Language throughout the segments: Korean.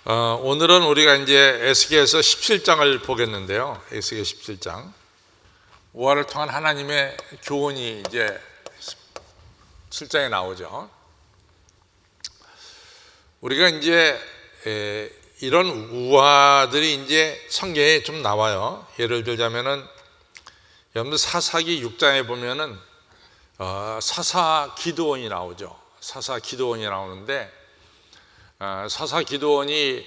오늘은 우리가 이제 에스겔서 17장을 보겠는데요. 에스겔 17장. 우화를 통한 하나님의 교훈이 이제 7장에 나오죠. 우리가 이제 이런 우화들이 이제 성경에 좀 나와요. 예를 들자면은 여러분들 사사기 6장에 보면은 사사 기드온이 나오죠. 사사 기드온이 나오는데 사사 기드온이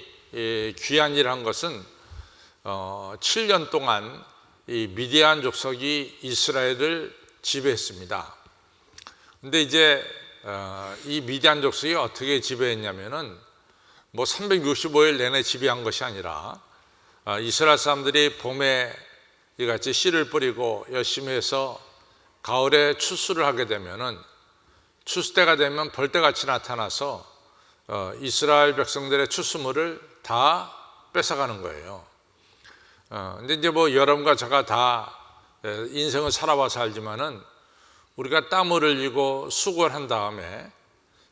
귀한 일을 한 것은 7년 동안 이 미디안 족속이 이스라엘을 지배했습니다. 근데 이제 이 미디안 족속이 어떻게 지배했냐면은 뭐 365일 내내 지배한 것이 아니라 이스라엘 사람들이 봄에 이같이 씨를 뿌리고 열심히 해서 가을에 추수를 하게 되면은 추수 때가 되면 벌떼같이 나타나서 이스라엘 백성들의 추수물을 다 뺏어가는 거예요. 근데 이제 뭐 여러분과 제가 다 인생을 살아와서 알지만은 우리가 땀을 흘리고 수고를 한 다음에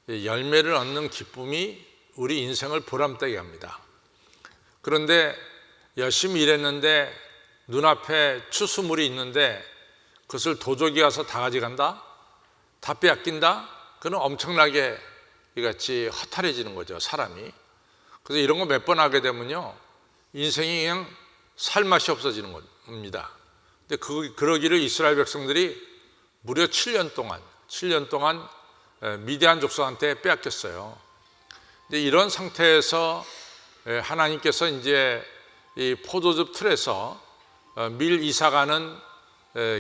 열매를 얻는 기쁨이 우리 인생을 보람되게 합니다. 그런데 열심히 일했는데 눈앞에 추수물이 있는데 그것을 도적이 와서 다 가져간다? 다 빼앗긴다? 그건 엄청나게 이같이 허탈해지는 거죠, 사람이. 그래서 이런 거 몇 번 하게 되면요, 인생이 그냥 살맛이 없어지는 겁니다. 근데 그러기를 이스라엘 백성들이 무려 7년 동안 미디안 족속한테 빼앗겼어요. 근데 이런 상태에서 하나님께서 이제 이 포도즙 틀에서 밀 이사가는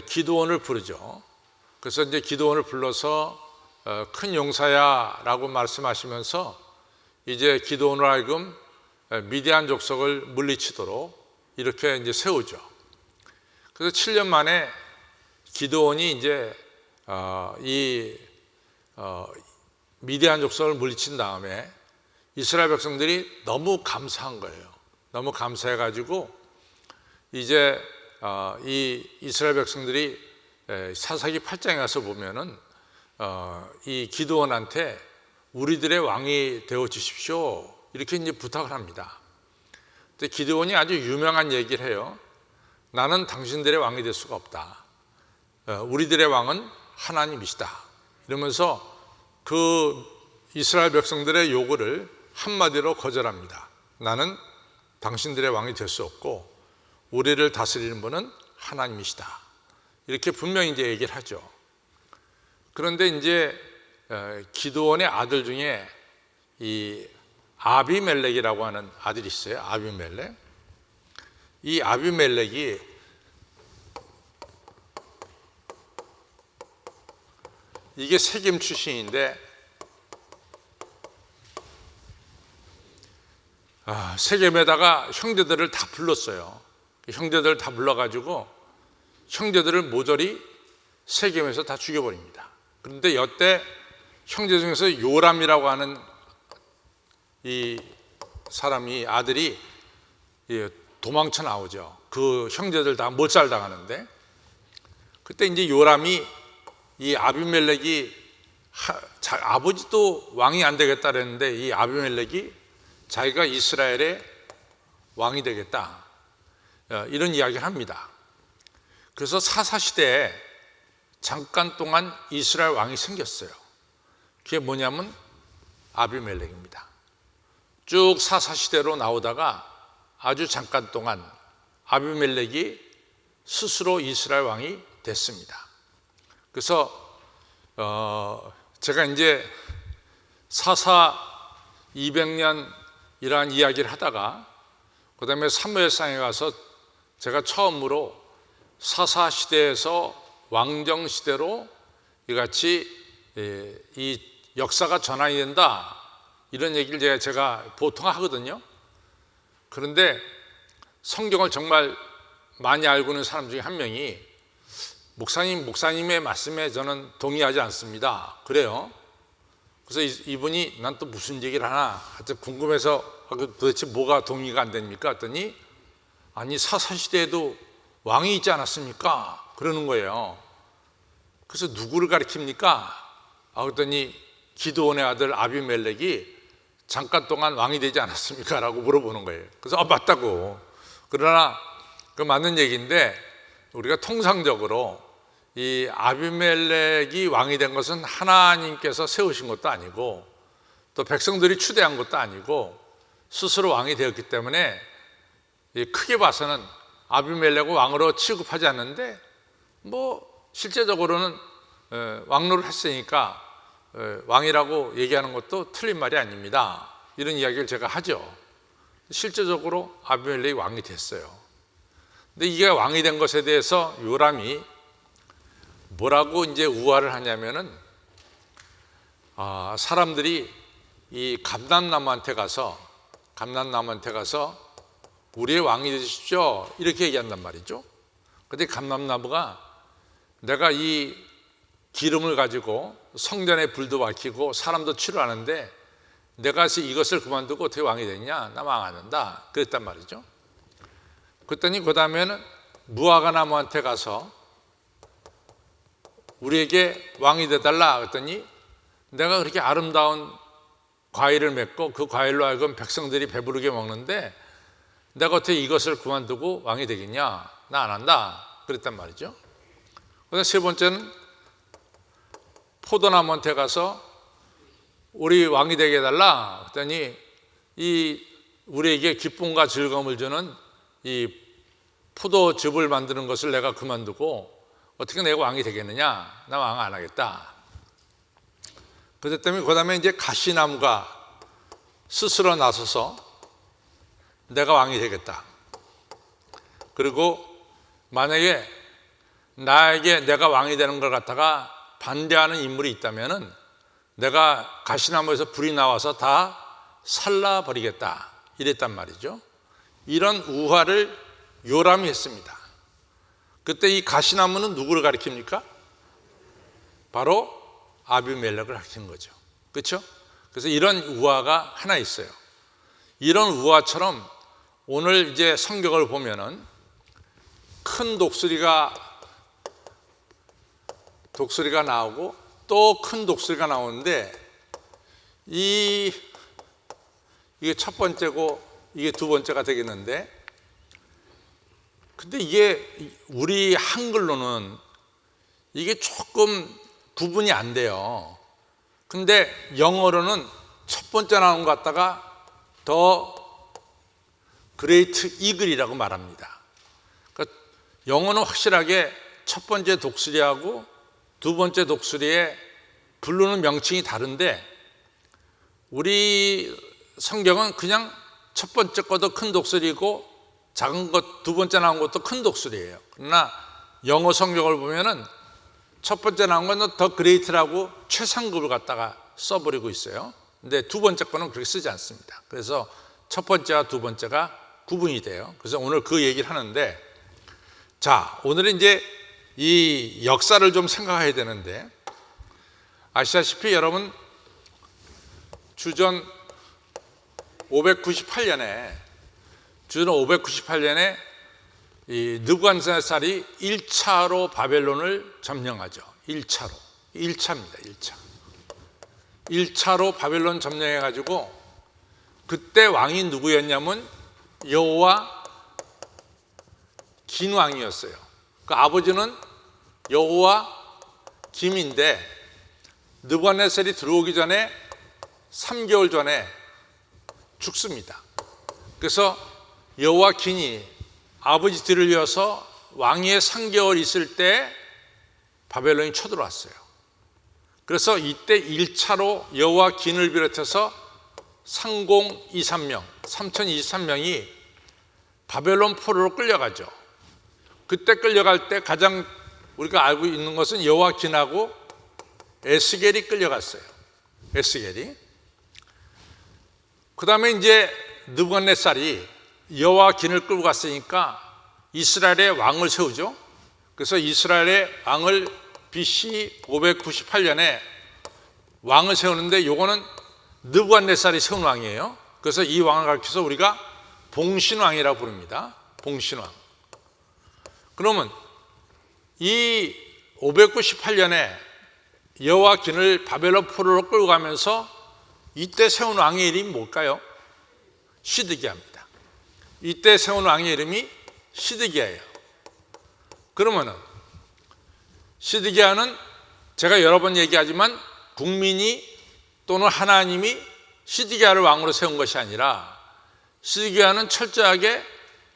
기드온을 부르죠. 그래서 이제 기드온을 불러서 큰 용사야 라고 말씀하시면서 이제 기드온을 하여금 미디안 족속을 물리치도록 이렇게 이제 세우죠. 그래서 7년 만에 기드온이 이제 미디안 족속을 물리친 다음에 이스라엘 백성들이 너무 감사한 거예요. 너무 감사해가지고 이제 이 이스라엘 백성들이 사사기 8장에 가서 보면은 이 기드온한테 우리들의 왕이 되어 주십시오 이렇게 이제 부탁을 합니다. 근데 기드온이 아주 유명한 얘기를 해요. 나는 당신들의 왕이 될 수가 없다. 우리들의 왕은 하나님이시다. 이러면서 그 이스라엘 백성들의 요구를 한마디로 거절합니다. 나는 당신들의 왕이 될 수 없고 우리를 다스리는 분은 하나님이시다. 이렇게 분명히 이제 얘기를 하죠. 그런데 이제 기드온의 아들 중에 이 아비멜렉이라고 하는 아들이 있어요. 아비멜렉. 이 아비멜렉이 이게 세겜 출신인데 세겜에다가 형제들을 다 불렀어요. 형제들을 다 불러가지고 형제들을 모조리 세겜에서 다 죽여버립니다. 그런데 여태 형제 중에서 요람이라고 하는 이 사람이 아들이 도망쳐 나오죠. 그 형제들 다 몰살당하는데 그때 이제 요람이 이 아비멜렉이 아버지도 왕이 안 되겠다 그랬는데 이 아비멜렉이 자기가 이스라엘의 왕이 되겠다 이런 이야기를 합니다. 그래서 사사시대에 잠깐 동안 이스라엘 왕이 생겼어요. 그게 뭐냐면 아비멜렉입니다. 쭉 사사시대로 나오다가 아주 잠깐 동안 아비멜렉이 스스로 이스라엘 왕이 됐습니다. 그래서 제가 이제 사사 200년이라는 이야기를 하다가 그 다음에 사무엘상에 가서 제가 처음으로 사사시대에서 왕정시대로 이같이 이 역사가 전환이 된다 이런 얘기를 제가 보통 하거든요. 그런데 성경을 정말 많이 알고 있는 사람 중에 한 명이 목사님의 말씀에 저는 동의하지 않습니다 그래요. 그래서 이분이 난 또 무슨 얘기를 하나 하여튼 궁금해서 도대체 뭐가 동의가 안 됩니까 했더니 아니 사사시대에도 왕이 있지 않았습니까 그러는 거예요. 그래서 누구를 가리킵니까? 그랬더니 기드온의 아들 아비멜렉이 잠깐 동안 왕이 되지 않았습니까? 라고 물어보는 거예요. 그래서 맞다고. 그러나 그 맞는 얘기인데, 우리가 통상적으로 이 아비멜렉이 왕이 된 것은 하나님께서 세우신 것도 아니고 또 백성들이 추대한 것도 아니고 스스로 왕이 되었기 때문에 크게 봐서는 아비멜렉을 왕으로 취급하지 않는데, 실제적으로는 왕노를 했으니까 왕이라고 얘기하는 것도 틀린 말이 아닙니다. 이런 이야기를 제가 하죠. 실제적으로 아비멜렉이 왕이 됐어요. 근데 이게 왕이 된 것에 대해서 요람이 뭐라고 이제 우화를 하냐면은, 사람들이 이 감람나무한테 가서 우리의 왕이 되십시오 이렇게 얘기한단 말이죠. 근데 감람나무가 내가 이 기름을 가지고 성전에 불도 밝히고 사람도 치료하는데 내가 이것을 그만두고 어떻게 왕이 되냐? 나 왕 안 한다 그랬단 말이죠. 그랬더니 그 다음에는 무화과 나무한테 가서 우리에게 왕이 되달라 그랬더니 내가 그렇게 아름다운 과일을 맺고 그 과일로 하여금 백성들이 배부르게 먹는데 내가 어떻게 이것을 그만두고 왕이 되겠냐? 나 안 한다 그랬단 말이죠. 그래서 세 번째는 포도나무한테 가서 우리 왕이 되게 해달라 그랬더니 우리에게 기쁨과 즐거움을 주는 이 포도즙을 만드는 것을 내가 그만두고 어떻게 내가 왕이 되겠느냐? 나 왕 안 하겠다. 그렇기 때문에 그 다음에 이제 가시나무가 스스로 나서서 내가 왕이 되겠다. 그리고 만약에 나에게 내가 왕이 되는 걸 갖다가 반대하는 인물이 있다면은 내가 가시나무에서 불이 나와서 다 살라버리겠다 이랬단 말이죠. 이런 우화를 요람이 했습니다. 그때 이 가시나무는 누구를 가리킵니까? 바로 아비멜렉을 가리키는 거죠. 그렇죠? 그래서 이런 우화가 하나 있어요. 이런 우화처럼 오늘 이제 성경을 보면은 큰 독수리가 나오고 또 큰 독수리가 나오는데 이게 첫 번째고 이게 두 번째가 되겠는데, 근데 이게 우리 한글로는 이게 조금 구분이 안 돼요. 근데 영어로는 첫 번째 나온 것 같다가 더 그레이트 이글이라고 말합니다. 그러니까 영어는 확실하게 첫 번째 독수리하고 두 번째 독수리의 부르는 명칭이 다른데 우리 성경은 그냥 첫 번째 것도 큰 독수리고 작은 것 두 번째 나온 것도 큰 독수리예요. 그러나 영어 성경을 보면은 첫 번째 나온 건 더 그레이트라고 최상급을 갖다가 써버리고 있어요. 근데 두 번째 거는 그렇게 쓰지 않습니다. 그래서 첫 번째와 두 번째가 구분이 돼요. 그래서 오늘 그 얘기를 하는데, 자, 오늘은 이제 이 역사를 좀 생각해야 되는데, 아시다시피 여러분 주전 598년에 이 느부갓네살이 1차로 바벨론을 점령하죠. 1차로 바벨론 점령해가지고 그때 왕이 누구였냐면 여호와 긴 왕이었어요. 그 아버지는 여호와 김인데 느부갓네살이 들어오기 전에 3개월 전에 죽습니다. 그래서 여호와 긴이 아버지 뒤를 이어서 왕위에 3개월 있을 때 바벨론이 쳐들어왔어요. 그래서 이때 1차로 여호와 긴을 비롯해서 3023명이 바벨론 포로로 끌려가죠. 그때 끌려갈 때 가장 우리가 알고 있는 것은 여호와 긴하고 에스겔이 끌려갔어요. 에스겔이. 그 다음에 이제 느부갓네살이 여호와 긴을 끌고 갔으니까 이스라엘의 왕을 세우죠. 그래서 이스라엘의 왕을 BC 598년에 왕을 세우는데 요거는 느부갓네살이 세운 왕이에요. 그래서 이 왕을 가리켜서 우리가 봉신왕이라고 부릅니다. 봉신왕. 그러면 이 598년에 여호와 긴을 바벨론 포로로 끌고 가면서 이때 세운 왕의 이름이 뭘까요? 시드기야입니다. 이때 세운 왕의 이름이 시드기야예요. 그러면은 시드기야는 제가 여러 번 얘기하지만 국민이 또는 하나님이 시드기야를 왕으로 세운 것이 아니라 시드기야는 철저하게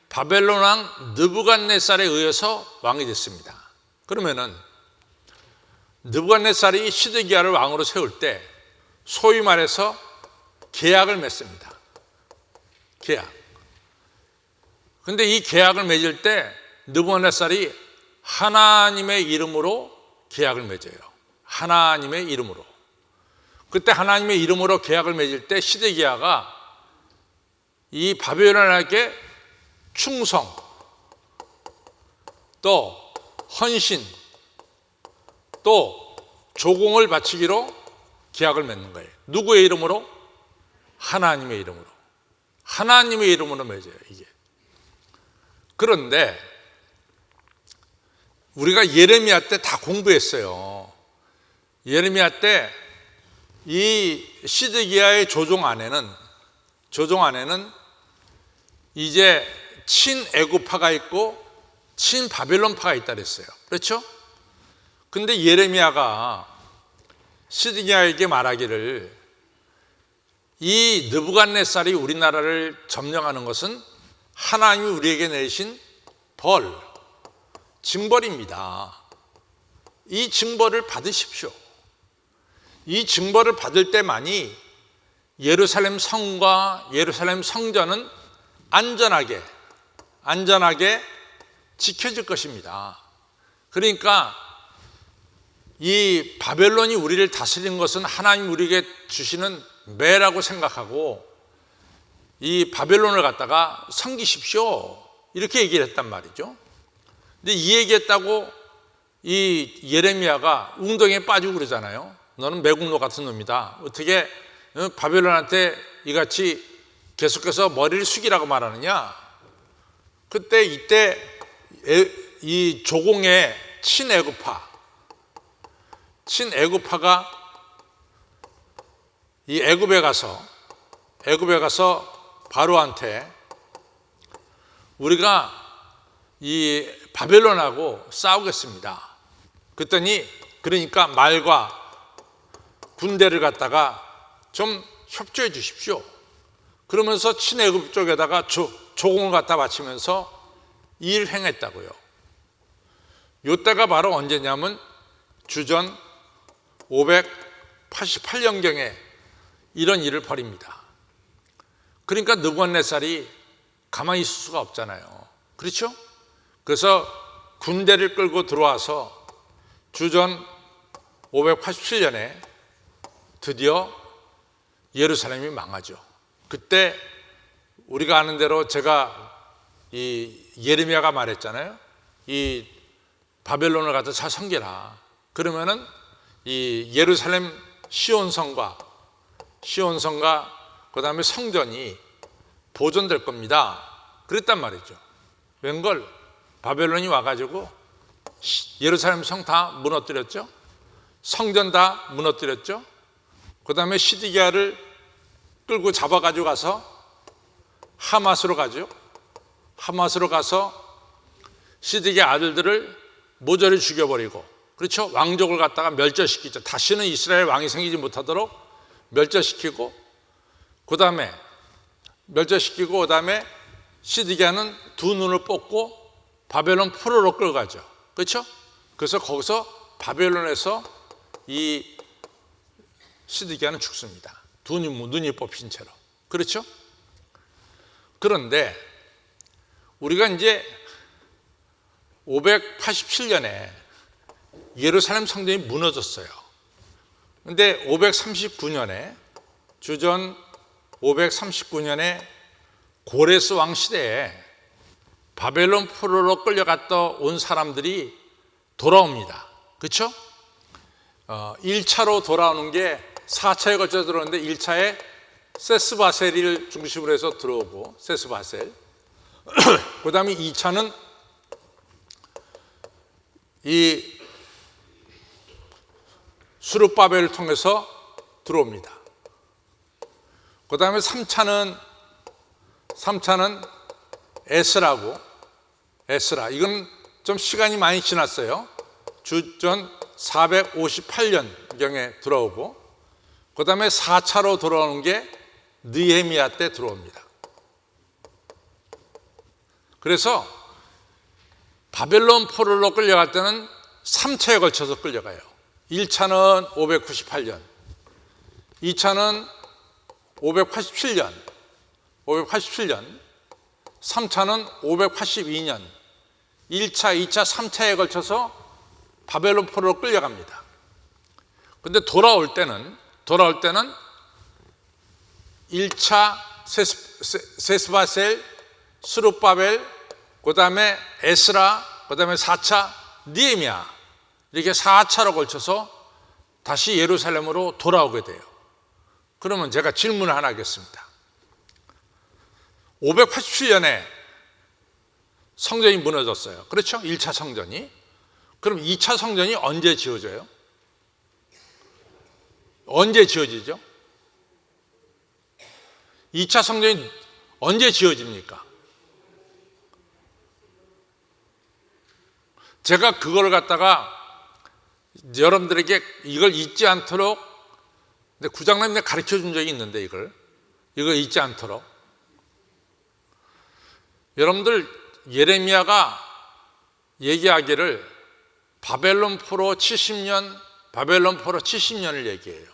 바벨론 왕 느부갓네살에 의해서 왕이 됐습니다. 그러면은 느부갓네살이 시드기야를 왕으로 세울 때 소위 말해서 계약을 맺습니다. 계약. 근데 이 계약을 맺을 때 느부갓네살이 하나님의 이름으로 계약을 맺어요. 하나님의 이름으로. 그때 하나님의 이름으로 계약을 맺을 때 시드기야가 이 바벨론에게 충성, 또 헌신, 또 조공을 바치기로 계약을 맺는 거예요. 누구의 이름으로? 하나님의 이름으로. 하나님의 이름으로 맺어요, 이게. 그런데 우리가 예레미야 때 다 공부했어요. 예레미야 때 이 시드기야의 조종 안에는 이제 친애굽파가 있고 친바벨론파가 있다 그랬어요. 그렇죠? 근데 예레미야가 시드기야에게 말하기를 이 느부갓네살이 우리나라를 점령하는 것은 하나님이 우리에게 내신 벌, 징벌입니다. 이 징벌을 받으십시오. 이 징벌을 받을 때만이 예루살렘 성과 예루살렘 성전은 안전하게 지켜질 것입니다. 그러니까 이 바벨론이 우리를 다스리는 것은 하나님이 우리에게 주시는 매라고 생각하고 이 바벨론을 갖다가 섬기십시오. 이렇게 얘기를 했단 말이죠. 근데 이 얘기했다고 이 예레미야가 웅덩이에 빠지고 그러잖아요. 너는 매국노 같은 놈이다. 어떻게 바벨론한테 이같이 계속해서 머리를 숙이라고 말하느냐. 그때 이때 이 조공의 친애굽파가 이 애굽에 가서 바로한테 우리가 이 바벨론하고 싸우겠습니다. 그랬더니 그러니까 말과 군대를 갖다가 좀 협조해 주십시오. 그러면서 친애굽 쪽에다가 조공을 갖다 바치면서 일을 행했다고요. 이때가 바로 언제냐면 주전 588년경에 이런 일을 벌입니다. 그러니까 느부갓네살이 가만히 있을 수가 없잖아요. 그렇죠? 그래서 군대를 끌고 들어와서 주전 587년에 드디어 예루살렘이 망하죠. 그때 우리가 아는 대로 제가 이 예레미야가 말했잖아요. 이 바벨론을 갖다 잘 섬겨라. 그러면은 이 예루살렘 시온성과 그다음에 성전이 보존될 겁니다. 그랬단 말이죠. 웬걸 바벨론이 와가지고 예루살렘 성 다 무너뜨렸죠. 성전 다 무너뜨렸죠. 그다음에 시드기야를 끌고 잡아가지고 가서 하맛으로 가죠. 하맛으로 가서 시드기야 아들들을 모조리 죽여버리고, 그렇죠? 왕족을 갖다가 멸절시키죠. 다시는 이스라엘 왕이 생기지 못하도록 멸절시키고, 그다음에 시드기야는 두 눈을 뽑고 바벨론 포로로 끌어가죠. 그렇죠? 그래서 거기서 바벨론에서 이 시드기야는 죽습니다. 두 눈이 뽑힌 채로. 그렇죠? 그런데 우리가 이제 587년에 예루살렘 성전이 무너졌어요. 근데 539년에 주전 539년에 고레스 왕 시대에 바벨론 포로로 끌려갔다 온 사람들이 돌아옵니다. 그렇죠? 1차로 돌아오는 게 4차에 걸쳐 들어오는데 1차에 세스바셀을 중심으로 해서 들어오고, 세스바셀. 그 다음에 2차는 이 수르바벨을 통해서 들어옵니다. 그 다음에 3차는 에스라. 이건 좀 시간이 많이 지났어요. 주전 458년경에 들어오고, 그 다음에 4차로 들어오는 게 느헤미야 때 들어옵니다. 그래서 바벨론 포로로 끌려갈 때는 3차에 걸쳐서 끌려가요. 1차는 598년, 2차는 587년, 3차는 582년, 1차, 2차, 3차에 걸쳐서 바벨론 포로로 끌려갑니다. 근데 돌아올 때는 1차 세스바셀, 스룹바벨, 그 다음에 에스라, 그 다음에 4차 느헤미야, 이렇게 4차로 걸쳐서 다시 예루살렘으로 돌아오게 돼요. 그러면 제가 질문을 하나 하겠습니다. 587년에 성전이 무너졌어요. 그렇죠? 1차 성전이. 그럼 2차 성전이 언제 지어져요? 언제 지어지죠? 2차 성전이 언제 지어집니까? 제가 그걸 갖다가 여러분들에게 이걸 잊지 않도록, 근데 구장님이 가르쳐 준 적이 있는데 이걸 잊지 않도록. 여러분들 예레미야가 얘기하기를 바벨론 포로 70년을 얘기해요.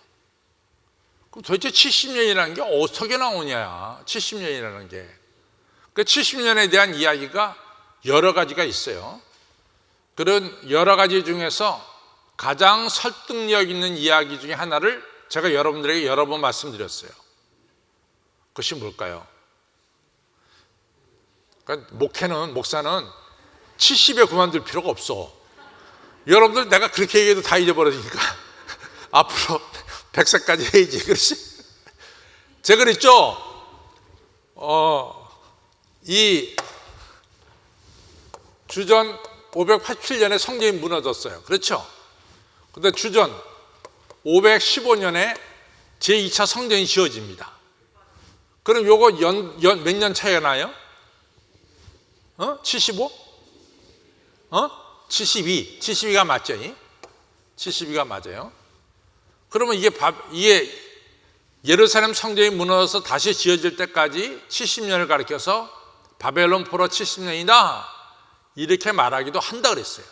그럼 도대체 70년이라는 게 어떻게 나오냐? 70년이라는 게. 그 70년에 대한 이야기가 여러 가지가 있어요. 그런 여러 가지 중에서 가장 설득력 있는 이야기 중에 하나를 제가 여러분들에게 여러 번 말씀드렸어요. 그것이 뭘까요? 그러니까 목사는 70에 그만둘 필요가 없어. 여러분들 내가 그렇게 얘기해도 다 잊어버리니까 앞으로 100세까지 해야지. 그렇지? 제가 그랬죠? 이 주전 587년에 성전이 무너졌어요. 그렇죠? 근데 주전 515년에 제2차 성전이 지어집니다. 그럼 요거 몇 년 차이가 나요? 75? 72가 맞죠? 72가 맞아요. 그러면 이게 예루살렘 성전이 무너져서 다시 지어질 때까지 70년을 가리켜서 바벨론 포로 70년이다 이렇게 말하기도 한다 그랬어요.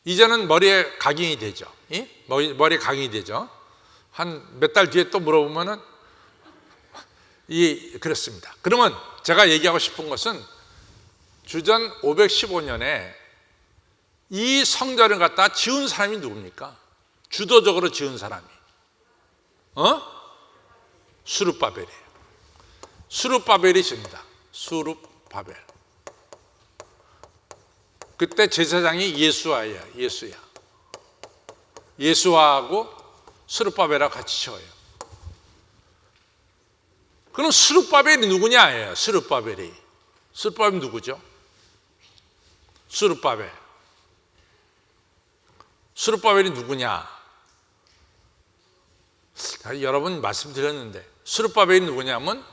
이제는 머리에 각인이 되죠. 머리에 각인이 되죠. 한 몇 달 뒤에 또 물어보면은 그렇습니다. 그러면 제가 얘기하고 싶은 것은 주전 515년에 이 성전을 갖다 지은 사람이 누굽니까? 주도적으로 지은 사람이 수룹바벨이에요. 수룹바벨이 지습니다. 수룹바벨. 그때 제사장이 예수야. 예수아하고 수룹바벨하고 같이 쳐요. 그럼 수룹바벨이 누구냐예요. 수룹바벨이 누구죠? 수룹바벨이 누구냐? 여러분 말씀드렸는데 수룹바벨이 누구냐면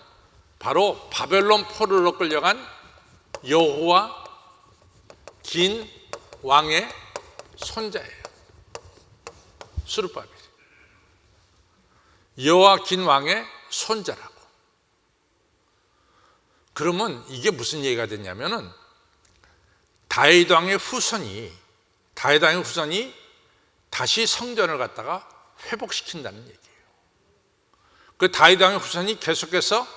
바로 바벨론 포로로 끌려간 여호와 긴 왕의 손자예요. 수룹바벨이 여호와 긴 왕의 손자라고. 그러면 이게 무슨 얘기가 됐냐면은 다윗 왕의 후손이 다시 성전을 갖다가 회복시킨다는 얘기예요. 그 다윗 왕의 후손이 계속해서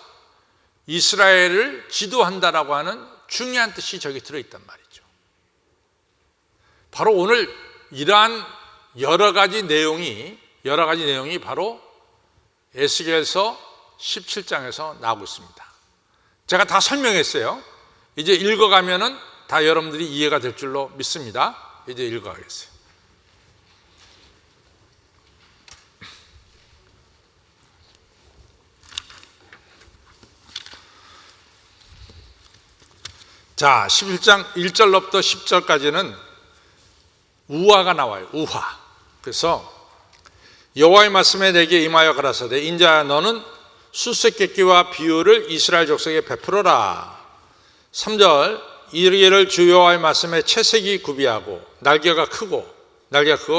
이스라엘을 지도한다라고 하는 중요한 뜻이 저기 들어있단 말이죠. 바로 오늘 이러한 여러 가지 내용이 바로 에스겔서 17장에서 나오고 있습니다. 제가 다 설명했어요. 이제 읽어가면은 다 여러분들이 이해가 될 줄로 믿습니다. 이제 읽어가겠어요. 자, 11장 1절로부터 10절까지는 우화가 나와요. 우화. 그래서 여호와의 말씀에 내게 임하여 가라사대 인자야 너는 수수께끼와 비유를 이스라엘 족속에 베풀어라. 3절 이르기를 주 여호와의 말씀에 채색이 구비하고 날개가 크고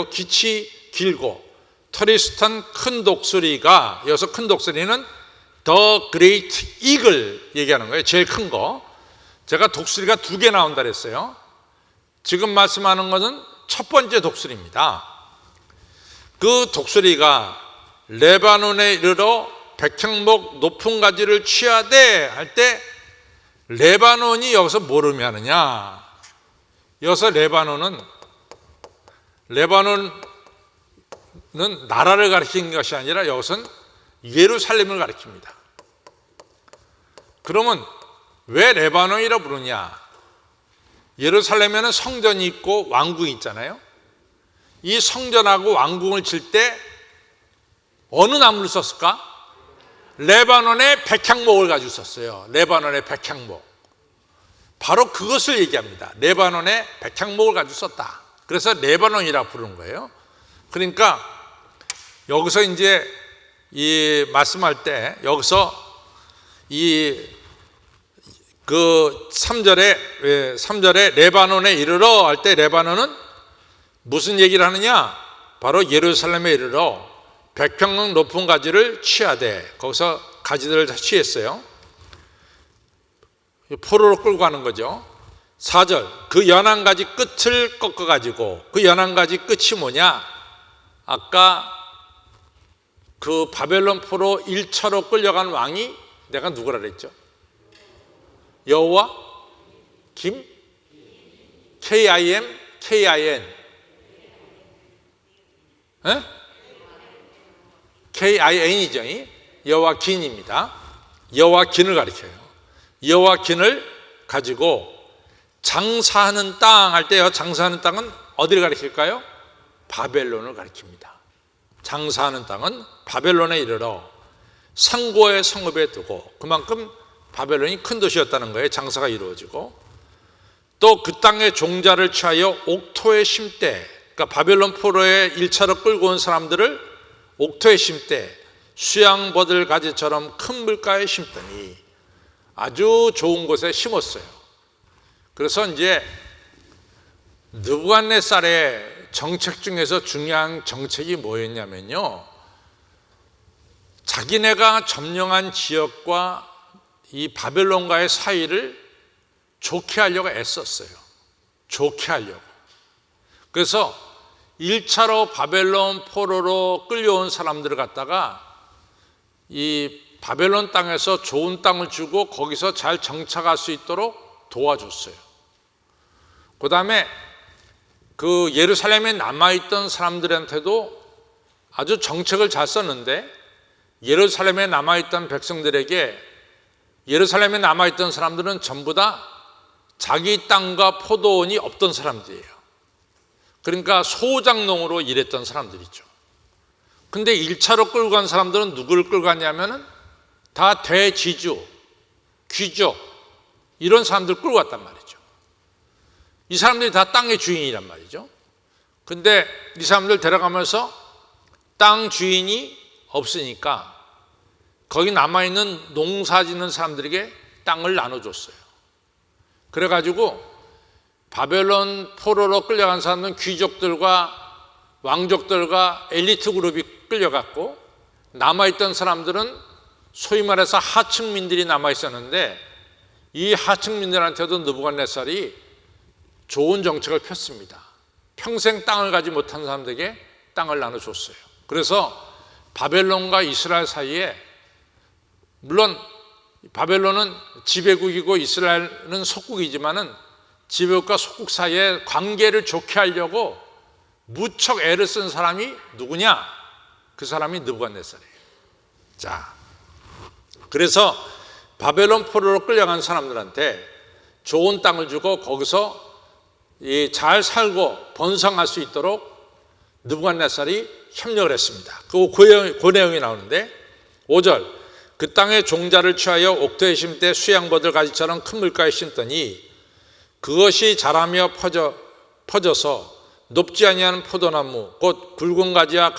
깃이 길고 털이 숱한 큰 독수리가, 여기서 큰 독수리는 The Great Eagle 얘기하는 거예요. 제일 큰 거. 제가 독수리가 2개 나온다 그랬어요. 지금 말씀하는 것은 첫 번째 독수리입니다. 그 독수리가 레바논에 이르러 백향목 높은 가지를 취하되 할 때, 레바논이 여기서 뭘 의미하느냐? 여기서 레바논은 나라를 가리키는 것이 아니라 여기서는 예루살렘을 가리킵니다. 그러면 왜 레바논이라 부르냐? 예루살렘에는 성전이 있고 왕궁이 있잖아요. 이 성전하고 왕궁을 질 때 어느 나무를 썼을까? 레바논의 백향목을 가지고 썼어요. 레바논의 백향목. 바로 그것을 얘기합니다. 레바논의 백향목을 가지고 썼다. 그래서 레바논이라 부르는 거예요. 그러니까 여기서 이제 이 말씀할 때 여기서 그 3절에 레바논에 이르러 할 때, 레바논은 무슨 얘기를 하느냐? 바로 예루살렘에 이르러 백향목 높은 가지를 취하되, 거기서 가지들을 다 취했어요. 포로로 끌고 가는 거죠. 4절 그 연한 가지 끝을 꺾어 가지고, 그 연한 가지 끝이 뭐냐? 아까 그 바벨론 포로 1차로 끌려간 왕이 내가 누구라 그랬죠? 여호와 김 KIM KIN이죠. 여호와긴입니다. 여호와긴을 가리켜요. 여호와긴을 가지고 장사하는 땅 할 때요, 장사하는 땅은 어디를 가리킬까요? 바벨론을 가리킵니다. 장사하는 땅은 바벨론에 이르러 상고의 성읍에 두고, 그만큼 바벨론이 큰 도시였다는 거예요. 장사가 이루어지고, 또 그 땅의 종자를 취하여 옥토에 심되, 그러니까 바벨론 포로에 1차로 끌고 온 사람들을 옥토에 심되 수양버들 가지처럼 큰 물가에 심더니, 아주 좋은 곳에 심었어요. 그래서 이제 느부갓네살의 정책 중에서 중요한 정책이 뭐였냐면요, 자기네가 점령한 지역과 이 바벨론과의 사이를 좋게 하려고 애썼어요. 좋게 하려고. 그래서 1차로 바벨론 포로로 끌려온 사람들을 갖다가 이 바벨론 땅에서 좋은 땅을 주고 거기서 잘 정착할 수 있도록 도와줬어요. 그 다음에 그 예루살렘에 남아있던 사람들한테도 아주 정책을 잘 썼는데, 예루살렘에 남아있던 백성들에게, 예루살렘에 남아있던 사람들은 전부 다 자기 땅과 포도원이 없던 사람들이에요. 그러니까 소장농으로 일했던 사람들이죠. 근데 1차로 끌고 간 사람들은 누구를 끌고 갔냐면은 다 대지주, 귀족, 이런 사람들 끌고 갔단 말이죠. 이 사람들이 다 땅의 주인이란 말이죠. 근데 이 사람들 데려가면서 땅 주인이 없으니까 거기 남아있는 농사 짓는 사람들에게 땅을 나눠줬어요. 그래가지고 바벨론 포로로 끌려간 사람들은 귀족들과 왕족들과 엘리트 그룹이 끌려갔고, 남아있던 사람들은 소위 말해서 하층민들이 남아있었는데, 이 하층민들한테도 느부갓네살이 좋은 정책을 폈습니다. 평생 땅을 가지 못한 사람들에게 땅을 나눠줬어요. 그래서 바벨론과 이스라엘 사이에, 물론 바벨론은 지배국이고 이스라엘은 속국이지만은 지배국과 속국 사이에 관계를 좋게 하려고 무척 애를 쓴 사람이 누구냐? 그 사람이 느부갓네살이에요. 자, 그래서 바벨론 포로로 끌려간 사람들한테 좋은 땅을 주고 거기서 잘 살고 번성할 수 있도록 느부갓네살이 협력을 했습니다. 그 내용이 나오는데, 5절 그 땅의 종자를 취하여 옥토에 심되 수양버들 가지처럼 큰 물가에 심더니 그것이 자라며 퍼져서 높지 아니한 포도나무, 곧 굵은 가지와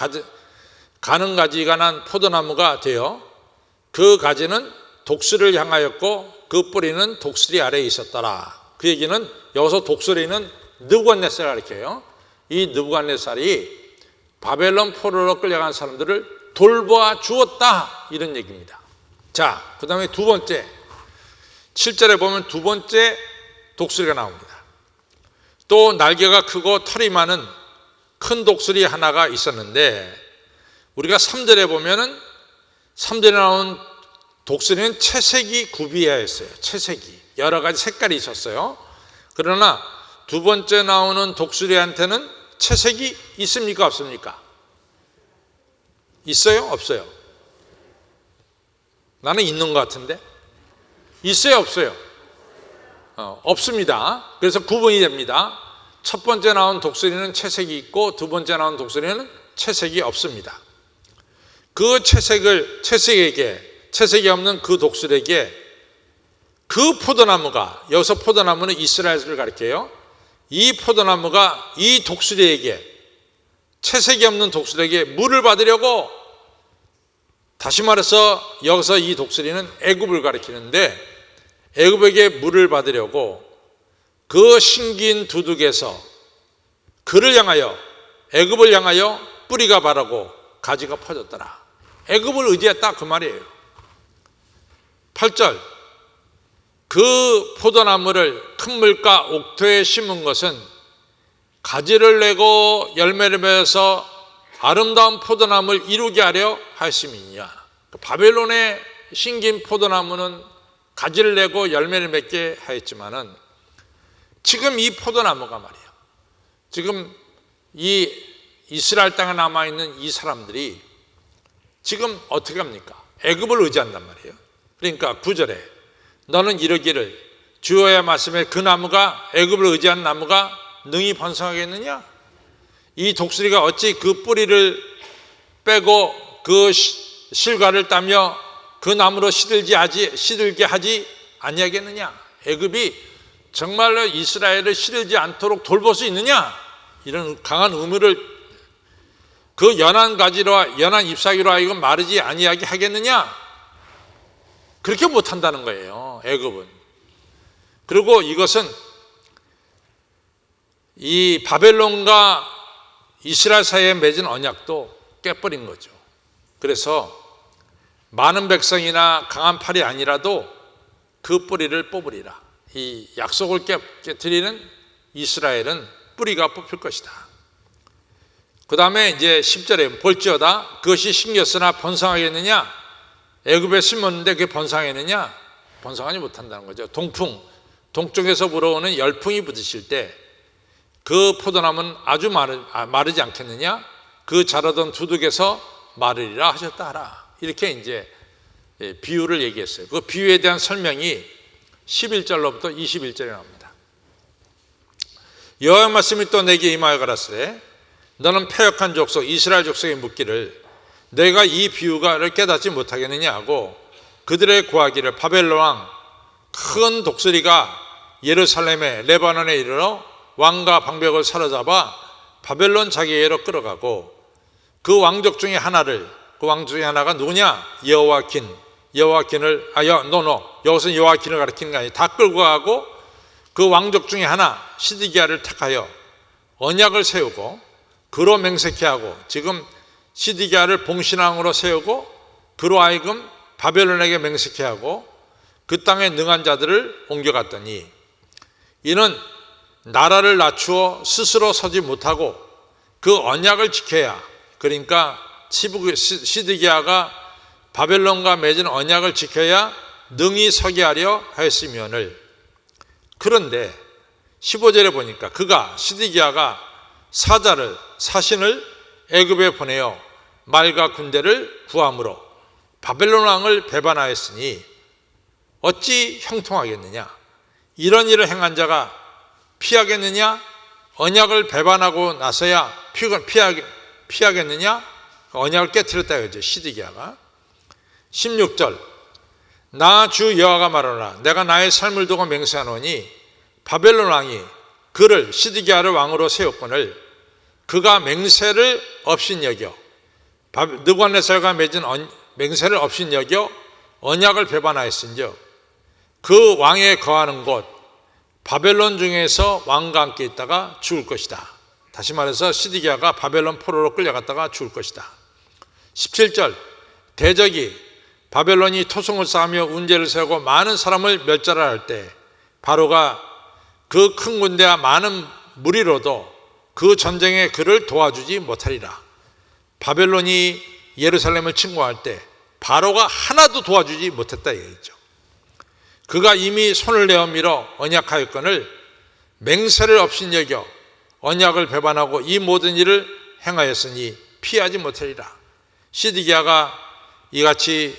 가는 가지가 난 포도나무가 되어 그 가지는 독수리를 향하였고 그 뿌리는 독수리 아래에 있었더라. 그 얘기는 여기서 독수리는 느부갓네살을 가리켜요. 이 느부갓네살이 바벨론 포로로 끌려간 사람들을 돌보아 주었다, 이런 얘기입니다. 자, 그 다음에 두 번째, 7절에 보면 두 번째 독수리가 나옵니다. 또 날개가 크고 털이 많은 큰 독수리 하나가 있었는데, 우리가 3절에 보면은 3절에 나온 독수리는 채색이 구비하였어요. 채색이 여러 가지 색깔이 있었어요. 그러나 두 번째 나오는 독수리한테는 채색이 있습니까, 없습니까? 있어요, 없어요? 나는 있는 것 같은데. 있어요, 없어요? 없습니다. 그래서 구분이 됩니다. 첫 번째 나온 독수리는 채색이 있고 두 번째 나온 독수리는 채색이 없습니다. 그 채색이 없는 그 독수리에게 그 포도나무가, 여기서 포도나무는 이스라엘을 가리켜요. 이 포도나무가 이 독수리에게, 채색이 없는 독수리에게 물을 받으려고, 다시 말해서 여기서 이 독수리는 애굽을 가리키는데, 애굽에게 물을 받으려고 그 신긴 두둑에서 그를 향하여, 애굽을 향하여 뿌리가 바라고 가지가 퍼졌더라. 애굽을 의지했다, 그 말이에요. 8절, 그 포도나무를 큰 물가 옥토에 심은 것은 가지를 내고 열매를 맺어서 아름다운 포도나무를 이루게 하려 하였음이니라. 바벨론의 신긴 포도나무는 가지를 내고 열매를 맺게 하였지만은, 지금 이 포도나무가 말이에요, 지금 이 이스라엘 땅에 남아있는 이 사람들이 지금 어떻게 합니까? 애굽을 의지한단 말이에요. 그러니까 9절에 너는 이르기를 주여의 말씀에 그 나무가, 애굽을 의지한 나무가 능히 번성하겠느냐? 이 독수리가 어찌 그 뿌리를 빼고 그 실과를 따며 그 나무로 시들게 하지 아니하겠느냐? 애굽이 정말로 이스라엘을 시들지 않도록 돌볼 수 있느냐? 이런 강한 의무를 그 연한 가지로, 연한 잎사귀로 하여금 마르지 아니하게 하겠느냐? 그렇게 못한다는 거예요, 애굽은. 그리고 이것은 이 바벨론과 이스라엘 사이에 맺은 언약도 깨버린 거죠. 그래서 많은 백성이나 강한 팔이 아니라도 그 뿌리를 뽑으리라. 이 약속을 깨뜨리는 이스라엘은 뿌리가 뽑힐 것이다. 그 다음에 이제 10절에 볼지어다 그것이 심겼으나 번성하겠느냐? 애굽에 심었는데 그게 번성하겠느냐? 번성하지 못한다는 거죠. 동쪽에서 불어오는 열풍이 부딪힐 때 그 포도나무는 아주 마르지 않겠느냐? 그 자라던 두둑에서 마르리라 하셨다 하라. 이렇게 이제 비유를 얘기했어요. 그 비유에 대한 설명이 11절로부터 21절에 나옵니다. 여호와의 말씀이 또 내게 임하여 가라사대 너는 패역한 족속 이스라엘 족속에 묻기를 내가 이 비유가를 깨닫지 못하겠느냐 하고 그들의 구하기를 바벨론 왕 큰 독수리가 예루살렘의 레바논에 이르러 왕과 방백을 사로잡아 바벨론 자기에게로 끌어가고 그 왕족 중에 하나를, 그 왕 중에 하나가 누구냐? 여호와긴을 여기서 여호와긴을 가리키는 게 아니라 다 끌고 가고 그 왕족 중에 하나 시드기야를 택하여 언약을 세우고 그로 맹세케 하고, 지금 시드기야를 봉신왕으로 세우고 그로 하여금 바벨론에게 맹세케 하고 그 땅에 능한 자들을 옮겨갔더니 이는 나라를 낮추어 스스로 서지 못하고 그 언약을 지켜야, 그러니까 시드기야가 바벨론과 맺은 언약을 지켜야 능히 서게 하려 하였으면을. 그런데 15절에 보니까 그가 시드기야가 사신을 애굽에 보내어 말과 군대를 구함으로 바벨론 왕을 배반하였으니 어찌 형통하겠느냐? 이런 일을 행한 자가 피하겠느냐? 언약을 배반하고 나서야 피하겠느냐? 언약을 깨뜨렸다 이거죠, 시드기야가. 16절 나 주 여호와가 말하노라 내가 나의 삶을 두고 맹세하노니 바벨론 왕이 그를 시드기야를 왕으로 세웠거늘 그가 맹세를 없인 여겨 느부갓네살과 맺은 맹세를 없인 여겨 언약을 배반하였은즉 그 왕에 거하는 곳 바벨론 중에서 왕과 함께 있다가 죽을 것이다. 다시 말해서 시드기야가 바벨론 포로로 끌려갔다가 죽을 것이다. 17절 대적이 바벨론이 토성을 쌓으며 운제를 세우고 많은 사람을 멸절할 때 바로가 그 큰 군대와 많은 무리로도 그 전쟁에 그를 도와주지 못하리라. 바벨론이 예루살렘을 침공할 때 바로가 하나도 도와주지 못했다 이거죠. 그가 이미 손을 내어 밀어 언약하였거늘 맹세를 없인 여겨 언약을 배반하고 이 모든 일을 행하였으니 피하지 못하리라. 시드기야가 이같이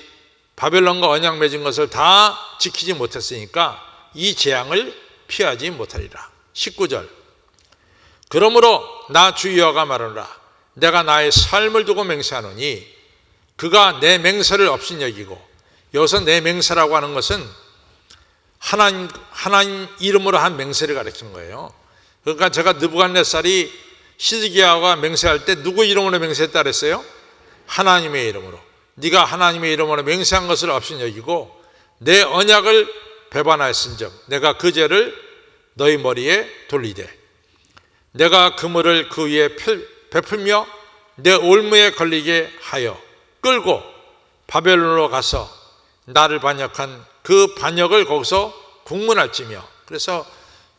바벨론과 언약 맺은 것을 다 지키지 못했으니까 이 재앙을 피하지 못하리라. 19절 그러므로 나 주 여호와가 말하노라. 내가 나의 삶을 두고 맹세하노니 그가 내 맹세를 없인 여기고, 여기서 내 맹세라고 하는 것은 하나님 이름으로 한 맹세를 가리키는 거예요. 그러니까 제가 느부갓네살이 시드기야가 맹세할 때 누구 이름으로 맹세했다 그랬어요? 하나님의 이름으로. 네가 하나님의 이름으로 맹세한 것을 없인 여기고 내 언약을 배반하였은즉 내가 그 죄를 너희 머리에 돌리되 내가 그물을 그 위에 베풀며 내 올무에 걸리게 하여 끌고 바벨론으로 가서 나를 반역한 그 반역을 거기서 국문할지며. 그래서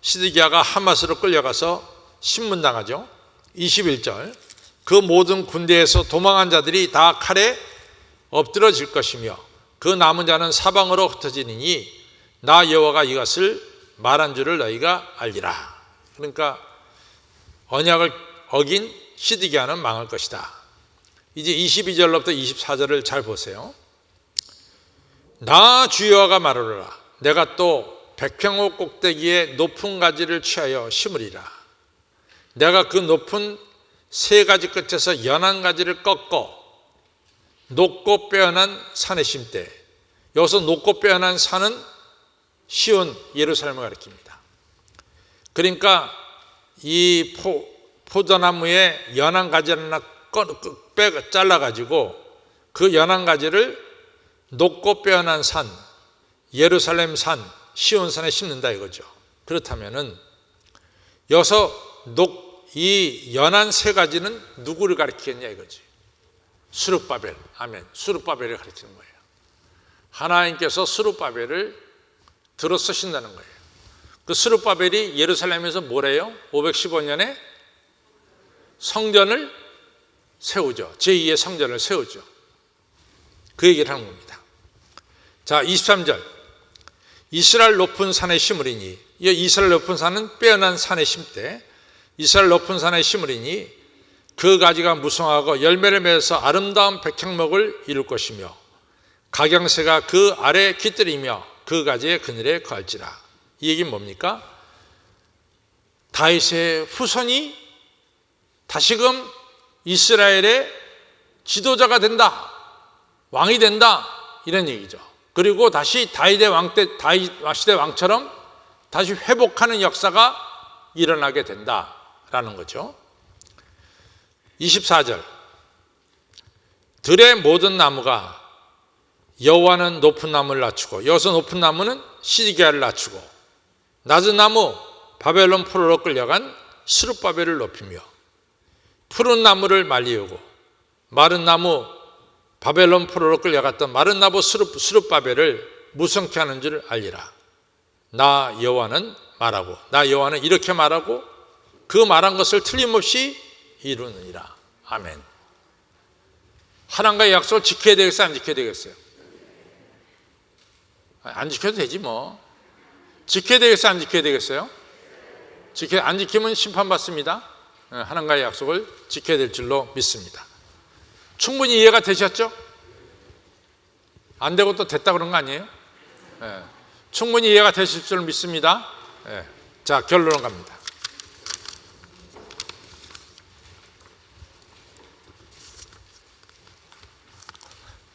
시드기야가 하마스로 끌려가서 신문당하죠. 21절 그 모든 군대에서 도망한 자들이 다 칼에 엎드러질 것이며 그 남은 자는 사방으로 흩어지니 나 여호와가 이것을 말한 줄을 너희가 알리라. 그러니까 언약을 어긴 시드기야는 망할 것이다. 이제 22절로부터 24절을 잘 보세요. 나 주 여호와가 말하노라. 내가 또 백평호 꼭대기에 높은 가지를 취하여 심으리라. 내가 그 높은 세 가지 끝에서 연한 가지를 꺾어 높고 빼어난 산에 심되. 여기서 높고 빼어난 산은 시온 예루살렘을 가리킵니다. 그러니까 이 포도나무에 연한 가지를 하나 잘라가지고 그 연한 가지를 높고 빼어난 산, 예루살렘 산, 시온산에 심는다 이거죠. 그렇다면은 여기서 이 연한 세 가지는 누구를 가리키겠냐 이거지. 스룹바벨. 아멘. 스룹바벨을 가리키는 거예요. 하나님께서 스룹바벨을 들어 쓰신다는 거예요. 그 스룹바벨이 예루살렘에서 뭐래요? 515년에 성전을 세우죠. 제2의 성전을 세우죠. 그 얘기를 하는 겁니다. 자, 23절 이스라엘 높은 산에 심으리니. 이스라엘 높은 산은 빼어난 산에 심되 이스라엘 높은 산에 심으리니 그 가지가 무성하고 열매를 맺어서 아름다운 백향목을 이룰 것이며 각양새가 그 아래에 깃들이며 그 가지의 그늘에 거할지라. 이 얘기는 뭡니까? 다윗의 후손이 다시금 이스라엘의 지도자가 된다, 왕이 된다, 이런 얘기죠. 그리고 다시 다윗의 왕 때, 다윗 시대 왕처럼 다시 회복하는 역사가 일어나게 된다라는 거죠. 24절 들의 모든 나무가 여호와는 높은 나무를 낮추고, 여기서 높은 나무는 시드기야를 낮추고 낮은 나무 바벨론 포로로 끌려간 스룹바벨을 높이며 푸른 나무를 말리우고 마른 나무 바벨론 포로로 끌려갔던 마른 나무 스룹바벨을 무성케 하는 줄 알리라. 나 여호와는 말하고, 나 여호와는 이렇게 말하고 그 말한 것을 틀림없이 이루느니라. 아멘. 하나님과의 약속을 지켜야 되겠어요, 안 지켜야 되겠어요? 안 지켜도 되지 뭐. 지켜야 되겠어요, 안 지켜야 되겠어요? 안 지키면 심판받습니다. 하나님과의 약속을 지켜야 될 줄로 믿습니다. 충분히 이해가 되셨죠? 안 되고 또 됐다 그런 거 아니에요? 충분히 이해가 되실 줄 믿습니다. 자, 결론으로 갑니다.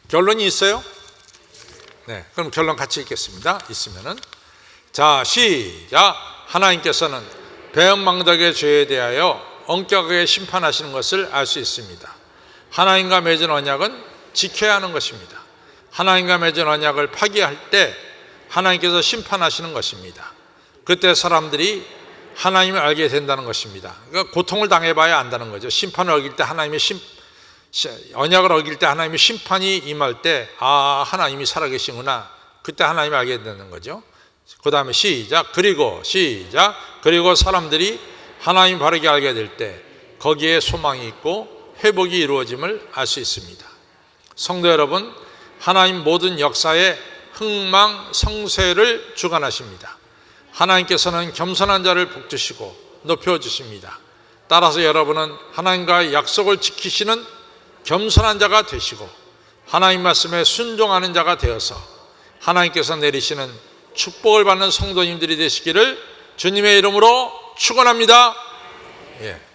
결론이 있어요? 네, 그럼 결론 같이 읽겠습니다. 있으면은. 자, 시작. 하나님께서는 배은망덕의 죄에 대하여 엄격하게 심판하시는 것을 알 수 있습니다. 하나님과 맺은 언약은 지켜야 하는 것입니다. 하나님과 맺은 언약을 파기할 때 하나님께서 심판하시는 것입니다. 그때 사람들이 하나님을 알게 된다는 것입니다. 그러니까 고통을 당해봐야 안다는 거죠. 심판을 어길 때 언약을 어길 때 하나님의 심판이 임할 때 하나님이 살아계시구나. 그때 하나님을 알게 되는 거죠. 그 다음에 그리고 사람들이 하나님 바르게 알게 될 때 거기에 소망이 있고 회복이 이루어짐을 알 수 있습니다. 성도 여러분, 하나님 모든 역사에 흥망성쇠를 주관하십니다. 하나님께서는 겸손한 자를 복주시고 높여주십니다. 따라서 여러분은 하나님과의 약속을 지키시는 겸손한 자가 되시고 하나님 말씀에 순종하는 자가 되어서 하나님께서 내리시는 축복을 받는 성도님들이 되시기를 주님의 이름으로 축원합니다. 예.